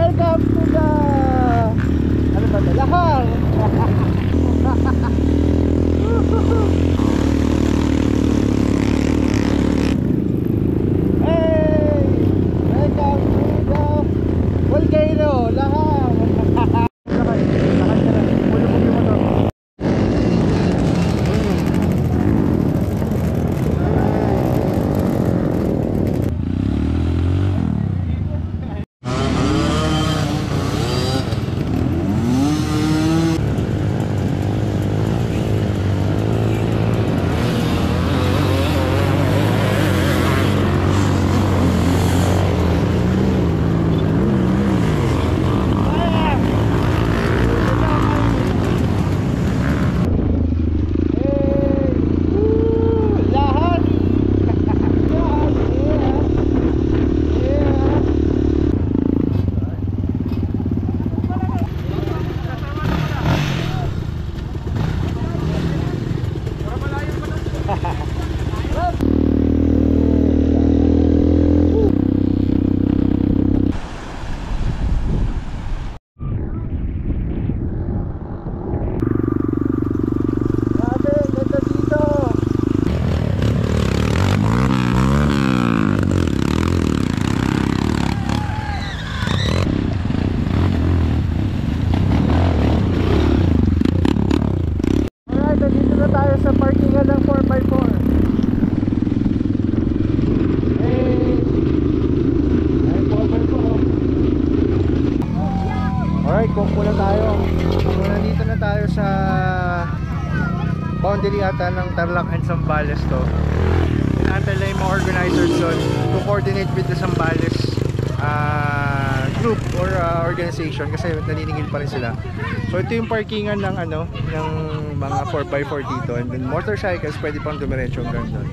Welcome to the ano ba ito? Lahar. Hey! Welcome to the volcano Lahar. Lakad ka lang. Pulubog yung motor. Dito na tayo sa parkingan ng 4x4. Hey! Ay, 4x4. Alright, kung muna tayo. Nandito na tayo sa boundary ata ng Tarlac and Zambales to. Inaantay lang yung mga organizers doon to coordinate with the Zambales group or organization kasi naniningil pa rin sila. So ito yung parkingan ng ano, ng mga 4x4 dito, and then motorcycles pwede pang dumiretso hanggang doon.